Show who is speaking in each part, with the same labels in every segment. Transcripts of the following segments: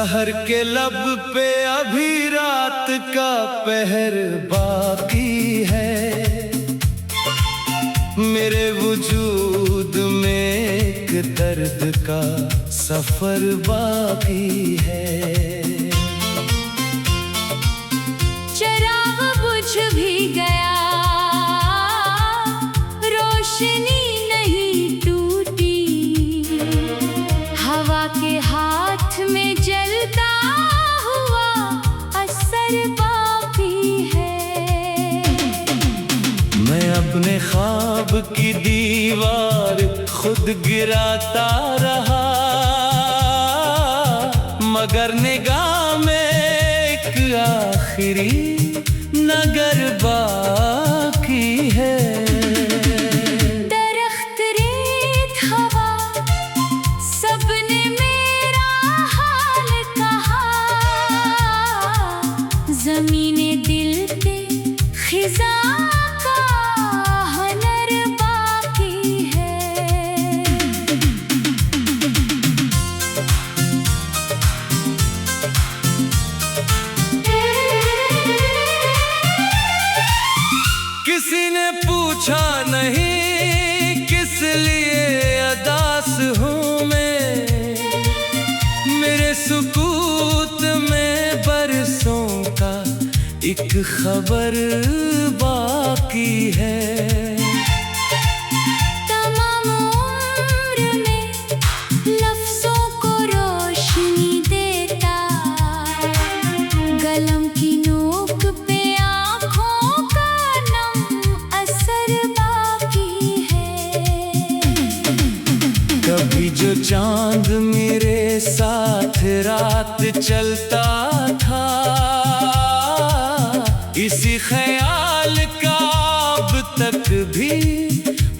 Speaker 1: सहर के लब पे अभी रात का पहर बाकी है। मेरे वजूद में एक दर्द का सफर बाकी है।
Speaker 2: चिराग बुझ भी गया, रोशनी नहीं टूटी, हवा के हाथ में जलता हुआ असर बाकी है।
Speaker 1: मैं अपने ख्वाब की दीवार खुद गिराता रहा, मगर निगाह में एक आखिरी नगर बाकी है।
Speaker 2: दरख्त, रेत, हवा, सबने मेरा हाल कहा, ज़मीने दिल पे खिज़ा का हनर बाकी है।
Speaker 1: किसी ने पूछा नहीं किस लिए अदास हूँ मैं, मेरे सुकूत में बरसों का एक खबर बाकी है।
Speaker 2: तमाम उम्र में लफ्ज़ों को रोशनी देता, गलम की नोक पे आँखों का नम असर बाकी है।
Speaker 1: कभी जो चांद मेरे साथ रात चलता था, इसी ख्याल का अब तक भी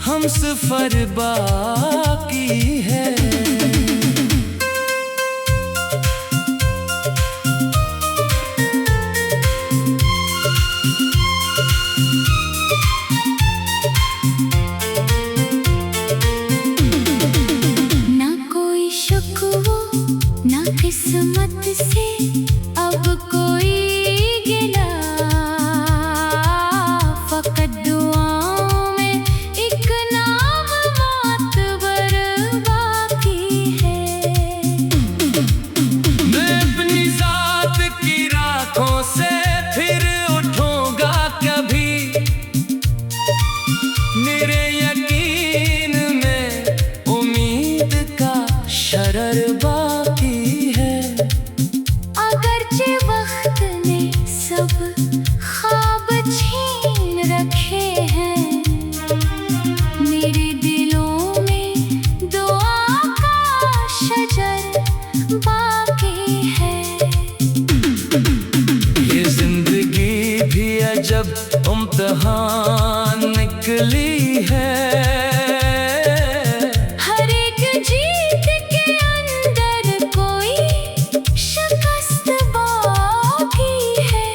Speaker 1: हम सफर बाकी है।
Speaker 2: ना कोई शिकवा, ना किस्मत से अब कोई गिला, फकत दुआओं में एक नाम मातबर बाकी है।
Speaker 1: मैं अपनी जात की राखों से फिर उठूंगा कभी, मेरे यकीन में उम्मीद का शरर बाकी है।
Speaker 2: अगरचे वक्त ने सब ख्वाब छीन रखे हैं, मेरे दिलों में दुआ का शजर बाकी है।
Speaker 1: ये जिंदगी भी अजब इम्तिहान निकली है।
Speaker 2: हर एक जीत के अंदर कोई शिकस्त बाकी है।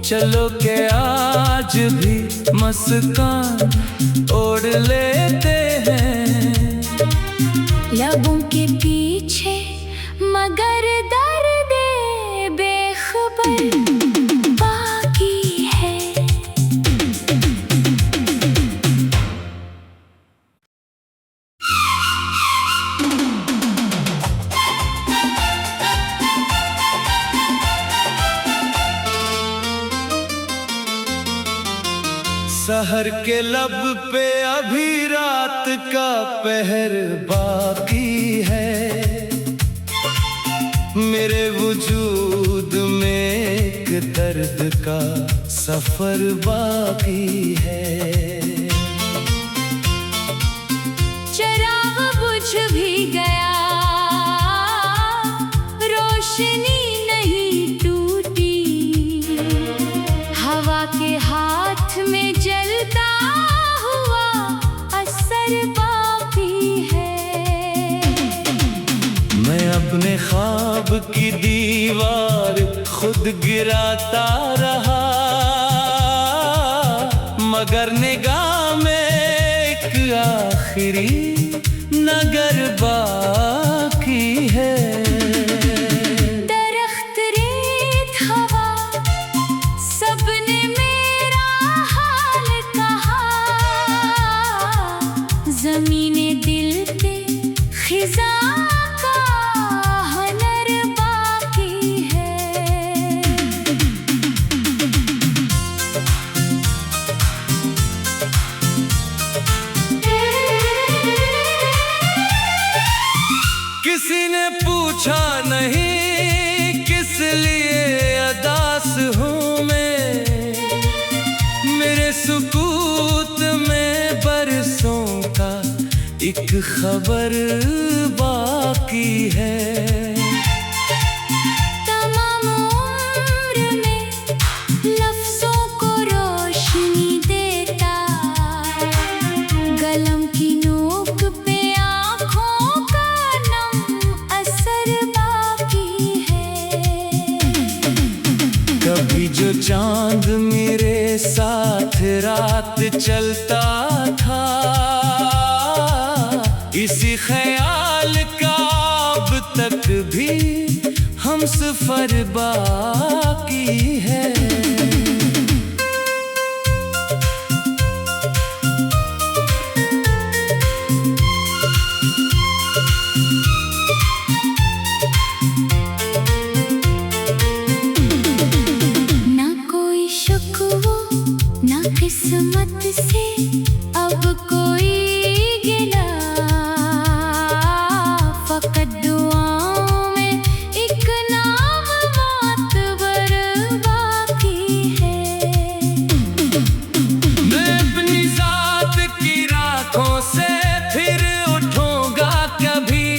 Speaker 1: चलो के आज भी मुस्कान ओढ़ लेते हैं,
Speaker 2: लबों के पीछे मगर दर्द बेखबर बाकी है।
Speaker 1: सहर के लब पे अभी रात का पहर बाकी है। मेरे वजूद में एक दर्द का सफर बाकी है।
Speaker 2: चिराग बुझ भी गया, रोशनी नहीं टूटी, हवा के हाथ में जलता हुआ असर बाकी है।
Speaker 1: मैं अपने ख्वाब की दीवार खुद गिराता रहा, मगर निगाह में एक आखिरी नगर बाकी है। खबर बाकी है।
Speaker 2: तमाम उम्र में लफ्जों को रोशनी देता, कलम की नोक पे आँखों का नम असर बाकी है।
Speaker 1: कभी जो चांद मेरे साथ रात चलता था, इसी ख्याल का अब तक भी हम सफर बाकी है।
Speaker 2: ना कोई शिकवा ना किस्मत से अब कोई गिला, फकत दुआओं में एक नाम मातबर बाकी है।
Speaker 1: मैं अपनी जात की राखों से फिर उठूंगा कभी,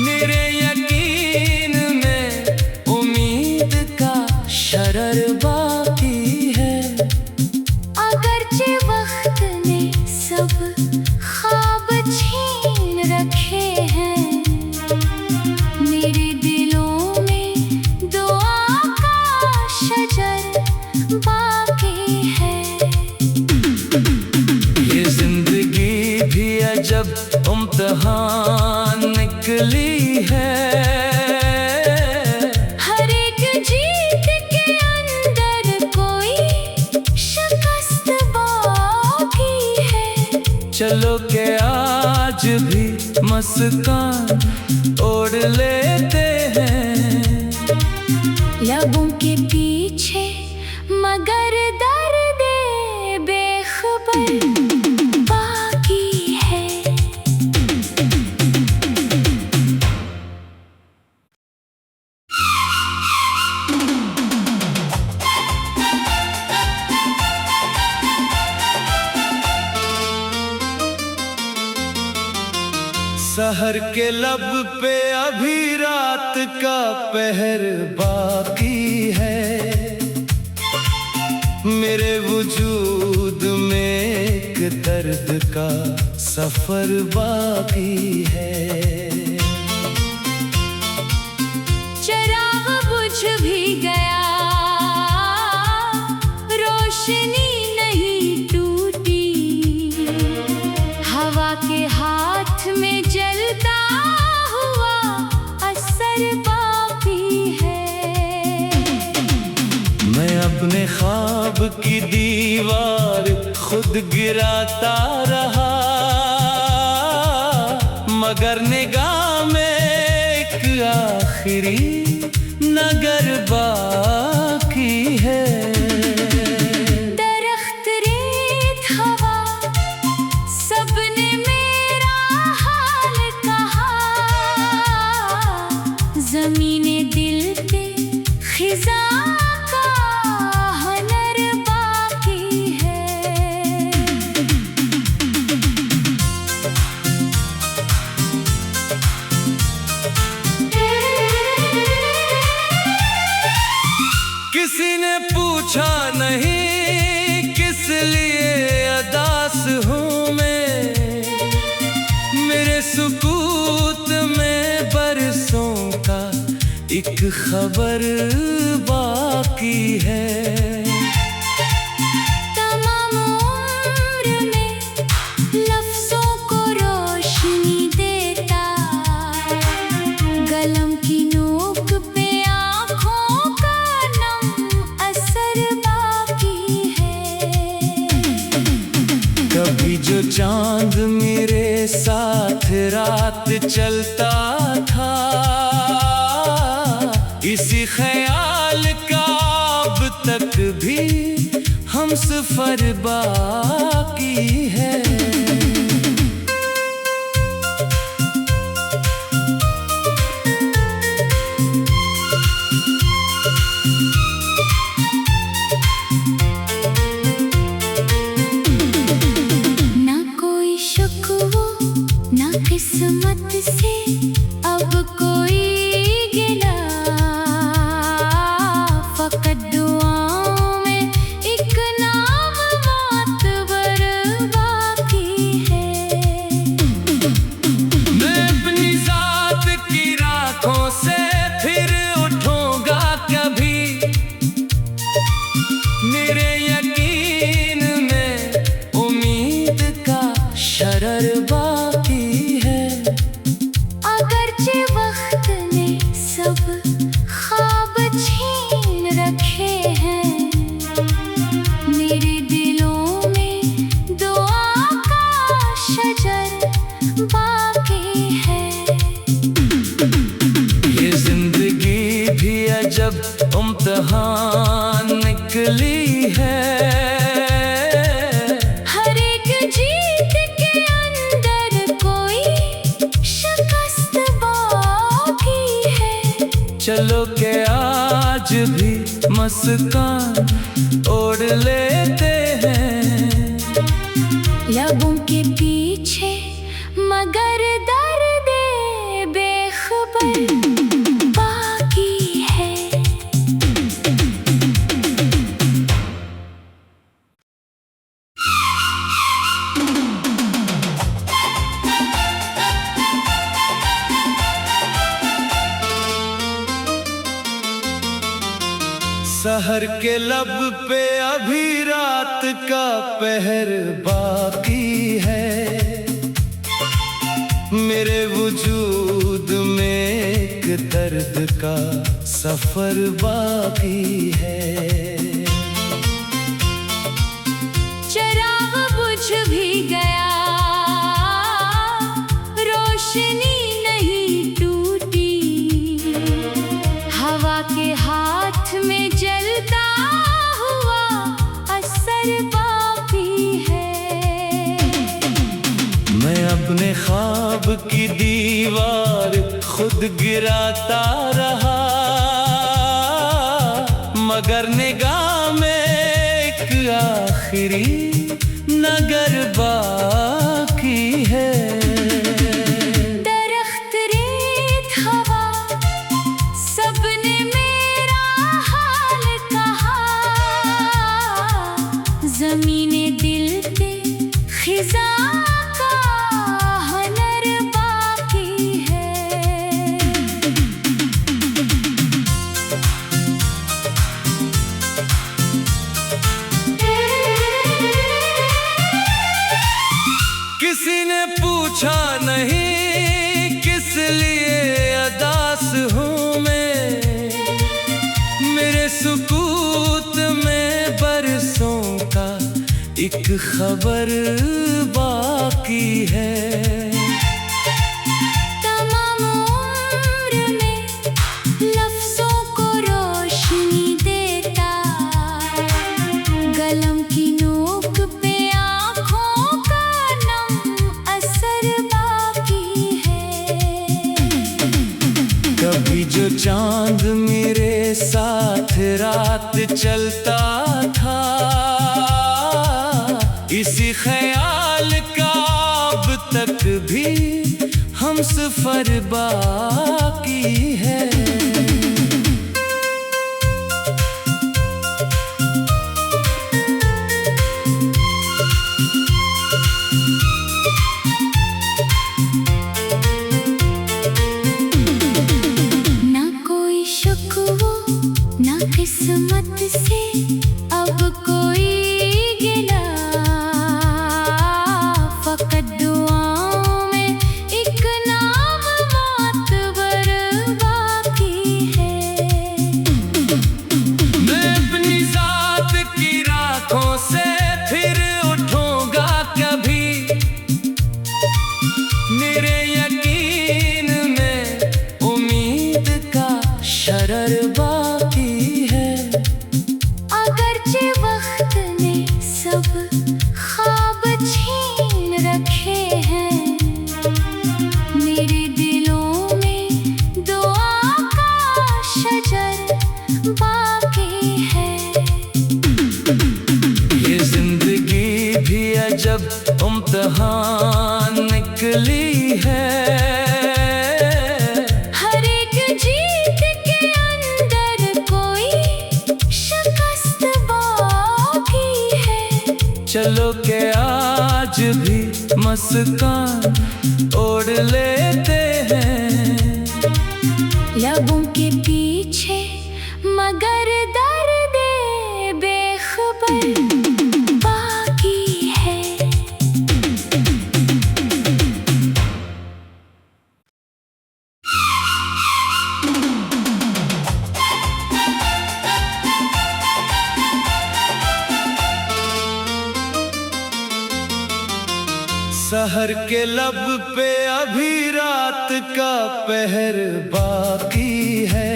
Speaker 1: मेरे यकीन में उम्मीद का शरर बाकी है।
Speaker 2: अगरचे वक्त ने सब ख्वाब छीन रखे हैं, मेरे दिलों में दुआ का शजर बाकी है।
Speaker 1: ये जिंदगी भी अजब इम्तिहान निकली है।
Speaker 2: हर एक जीत के अंदर कोई शिकस्त बाकी है।
Speaker 1: चलो के आज भी मुस्कान ओढ़ लेते हैं।
Speaker 2: लबों के पीछे मगर दर्द बेखबर बाकी है।
Speaker 1: सहर के लब पे अभी रात का पहर बाकी है। मेरे वजूद में एक दर्द का सफर बाकी है।
Speaker 2: चिराग बुझ भी गया, रोशनी नहीं टूटी, हवा के हाथ में जलता हुआ असर बाकी है।
Speaker 1: मैं अपने ख्वाब की दीवार खुद गिराता रहा, मगर निगाह में एक आखिरी नगर बाकी है।
Speaker 2: दरख्त रेत हवा सबने मेरा हाल कहा, ज़मीने दिल पे खिज़ा का हुनर बाकी है।
Speaker 1: किसी ने पूछा नहीं किस लिए अदास हूँ मैं, मेरे सुकूत में बरसों का एक खबर बाकी है।
Speaker 2: तमाम उम्र में लफ्जों को रोशनी देता, कलम की नोक पे आँखों का नम असर बाकी है।
Speaker 1: कभी जो चांद मेरे साथ रात चलता था, इसी ख्याल का अब तक भी हम सफर बाकी है।
Speaker 2: ना कोई शुक्र
Speaker 1: इम्तिहान निकली है।
Speaker 2: हर एक जीत के अंदर कोई शिकस्त बाकी है।
Speaker 1: चलो के आज भी मुस्कान ओढ़ लेते हैं।
Speaker 2: लबों के पीछे मगर दर्द बेखबर बाकी है।
Speaker 1: सहर के लब पे अभी रात का पहर बाकी है। मेरे वजूद में एक दर्द का सफर बाकी है।
Speaker 2: चिराग बुझ भी गया, रोशनी नहीं टूटी। हवा के हाथ में जलता हुआ असर बाकी है।
Speaker 1: मैं अपने ख्वाब की दीवार खुद गिराता रहा, मगर निगाह में एक आखिरी नगर बाकी है।
Speaker 2: दरख्त, रेत, हवा, सबने मेरा हाल कहा। ज़मीने दिल पे खिज़ा का हनर बाकी है।
Speaker 1: किसी ने पूछा नहीं किस लिए अदास हूँ मैं। मेरे सुकूत में बरसों का एक खबर बाकी है।
Speaker 2: तमाम उम्र में लफ्ज़ों को रोशनी देता, गलम की नोक पे आँखों का नम असर बाकी है।
Speaker 1: कभी जो चांद मेरे साथ रात चलता था, इसी ख्याल का अब तक भी हम सफर बाकी है।
Speaker 2: ना कोई शिकवा ना किस्मत से अब कोई गिला। फकत दुआओं में एक नाम मातबर बाकी है।
Speaker 1: मैं अपनी जात की राखों से फिर उठूंगा कभी। मेरे यकीन में उम्मीद का शरर बाकी है।
Speaker 2: अगरचे वक्त ने सब ख्वाब छीन रखे हैं, मेरे दिलों में दुआ का शजर बाकी है।
Speaker 1: ये जिंदगी भी अजब इम्तिहान निकली है।
Speaker 2: हर एक जीत के अंदर कोई शिकस्त बाकी है।
Speaker 1: चलो के आज भी मुस्कान ओढ़ लेते हैं।
Speaker 2: लबों के पीछे मगर दर्द बेखबर बाकी है।
Speaker 1: सहर के लब पे अभी रात का पहर बाकी है।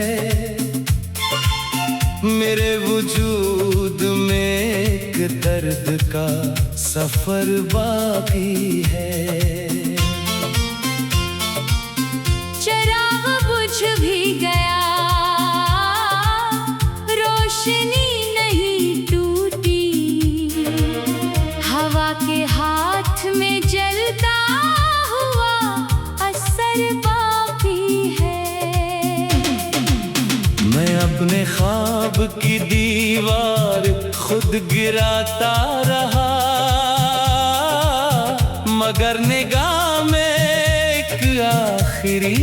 Speaker 1: मेरे वजूद में एक दर्द का सफर बाकी है।
Speaker 2: चिराग बुझ भी गया, रोशनी नहीं टूटी, हवा के हाथ में जलता हुआ असर बाकी है।
Speaker 1: मैं अपने ख्वाब की दीवार खुद गिराता रहा, मगर निगाह में एक आखिरी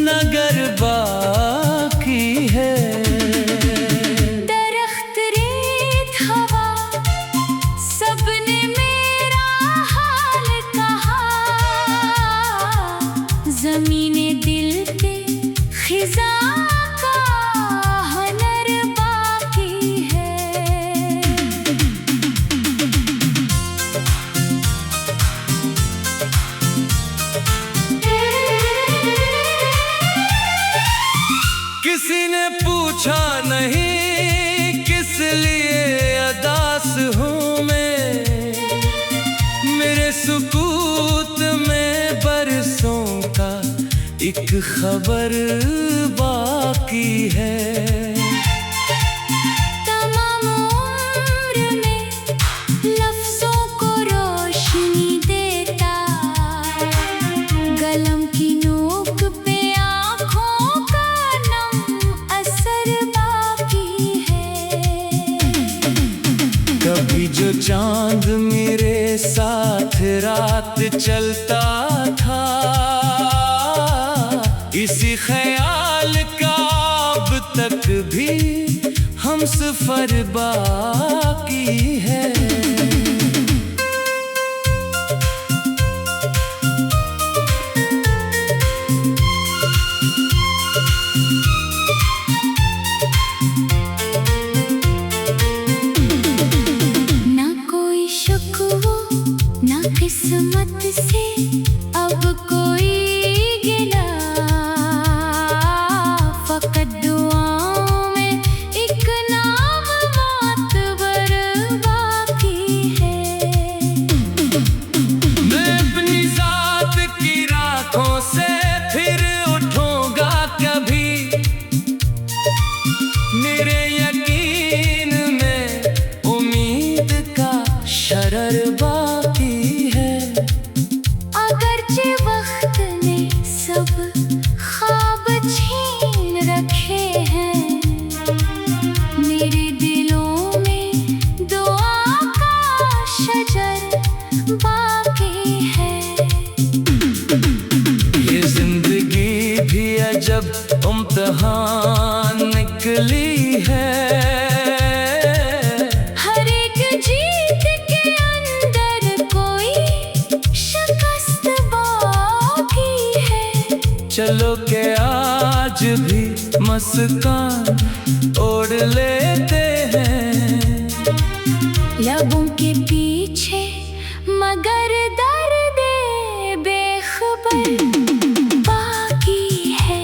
Speaker 1: नगर बाकी है।
Speaker 2: दरख्त, रेत, हवा, सबने मेरा हाल कहा, ज़मीने दिल पे खिज़ा का हनर बाकी है।
Speaker 1: किसी ने पूछा नहीं किस लिए अदास हूँ मैं, मेरे सुकूत में बरसों का एक खबर बाकी है।
Speaker 2: तमाम उम्र में लफ्ज़ों को रोशनी देता, गलम की नोक पे आँखों का नम असर बाकी है।
Speaker 1: कभी जो चांद मेरे साथ रात चलता था, इसी ख्याल का अब तक भी हमसफर बाकी है।
Speaker 2: ना कोई शिकवा, ना किस्मत से अब कोई गिला, फकत दुआओं में एक नाम मातबर बाकी है।
Speaker 1: मैं अपनी जात की राखों से फिर उठूंगा कभी, मेरे यकीन में उम्मीद का शरर बाकी है।
Speaker 2: अगरचे वक्त ने सब ख्वाब छीन रखे हैं, मेरे दिलों में दुआ का शजर बाकी है।
Speaker 1: ये जिंदगी भी अजब इम्तिहान निकली है।
Speaker 2: हर एक जीत के अंदर कोई शिकस्त बाकी है।
Speaker 1: चलो के आज भी मुस्कान ओढ़ लेते हैं,
Speaker 2: लबों के पीछे मगर दर्द बेखबर बाकी है।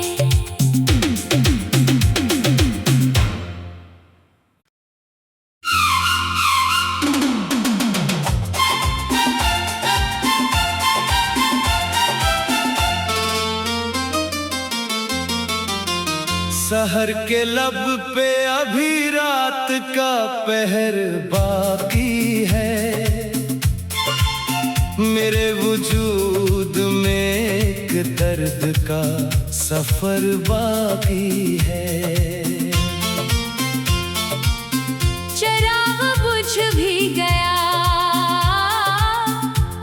Speaker 1: सहर के लब पे अभी रात का पहर बाकी है। मेरे वजूद में एक दर्द का सफर बाकी है।
Speaker 2: चिराग बुझ भी गया,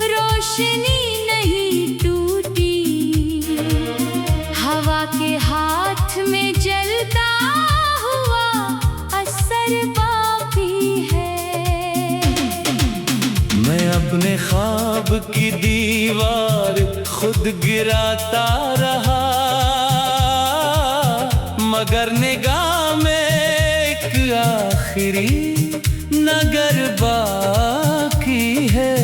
Speaker 2: रोशनी नहीं टूटी, हवा के हाथ में जलता हुआ असर बाकी है।
Speaker 1: मैं अपने ख्वाब की दीवार खुद गिराता रहा, मगर निगाह में एक आखिरी नगर बाकी है।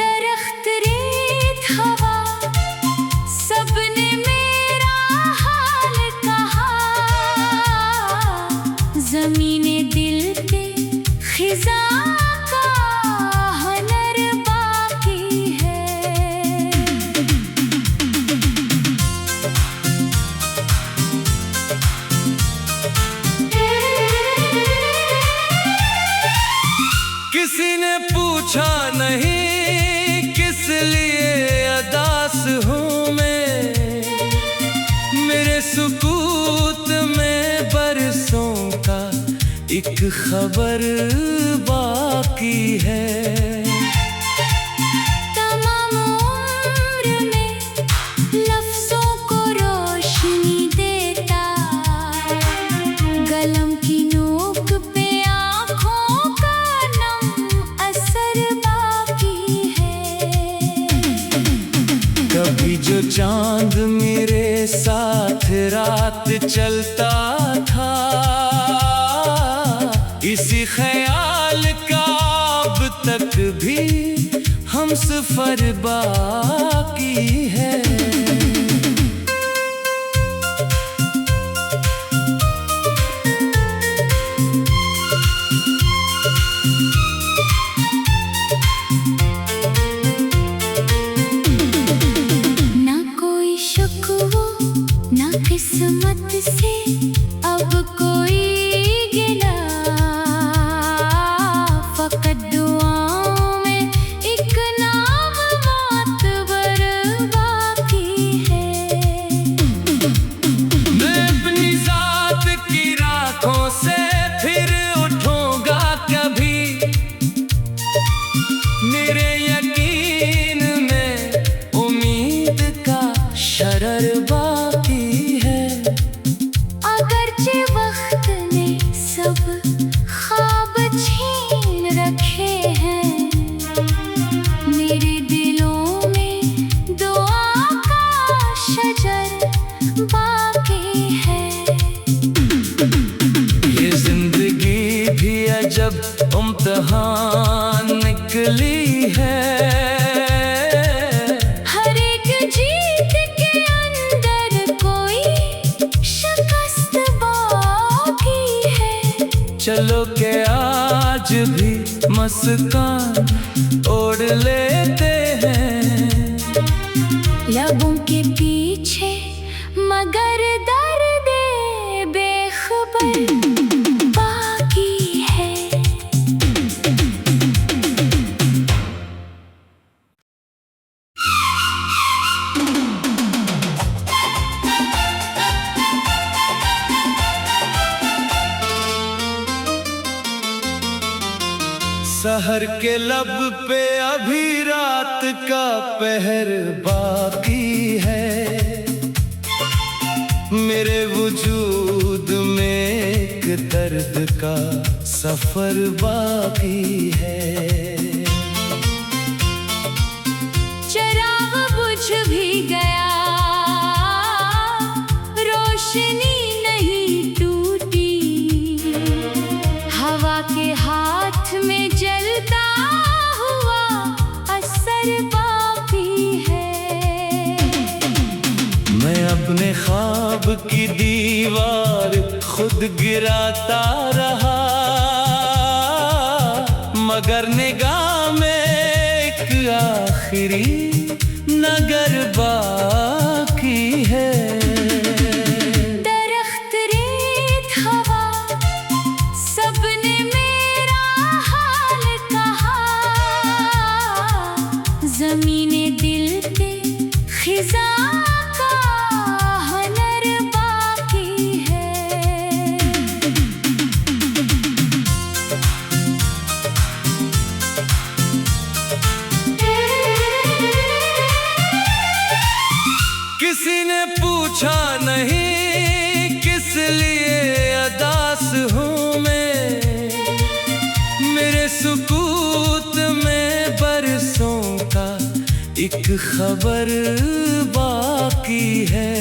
Speaker 2: दरख्त, रेत, हवा, सबने मेरा हाल कहा, जमीने दिल पे खिजा का हुनर बाकी है।
Speaker 1: किसी ने पूछा नहीं किस लिए अदास हूँ मैं, मेरे सुकूत में बरसों का एक खबर बाकी है।
Speaker 2: तमाम उम्र में लफ्जों को रोशनी देता, कलम की नोक पे आँखों का नम असर बाकी है।
Speaker 1: कभी जो चांद मेरे साथ रात चलता था, इसी ख्याल का अब तक भी हम सफर बाकी है।
Speaker 2: ना कोई शिकवा ना किस्मत से अब कोई गिला, फकत दुआओं में एक नाम मातबर बाकी है।
Speaker 1: मैं अपनी जात की राखों से फिर उठूंगा कभी, मेरे यकीन में उम्मीद का शरर बाकी है।
Speaker 2: अगरचे वक्त ने सब ख्वाब छीन रखे हैं, मेरे दिलों में दुआ का शजर बाकी है।
Speaker 1: ये जिंदगी भी अजब इम्तिहान निकली है,
Speaker 2: हर एक जीत के अंदर कोई शिकस्त बाकी है।
Speaker 1: चलो के आज भी मुस्कान ओढ़ लेते हैं।
Speaker 2: लबों के पीछे मगर दर्द बेखबर बाकी है।
Speaker 1: सहर के लब पे अभी रात का पहर बाकी है, मेरे वजूद में एक दर्द का सफर बाकी है।
Speaker 2: चिराग बुझ भी गया, रोशनी नहीं टूटी, हवा के हाथ में जलता हुआ असर बाकी है।
Speaker 1: मैं अपने ख्वाब की दीवार खुद गिराता रहा, मगर निगाह में एक आखिरी नगर बाकी है।
Speaker 2: दरख्त रेत हवा सबने मेरा हाल कहा, जमीने दिल पे खिजा का हुनर बाकी है।
Speaker 1: किसी ने पूछा नहीं किस लिए अदास हूँ मैं, मेरे सुकूत में बरसों का एक खबर बाकी है।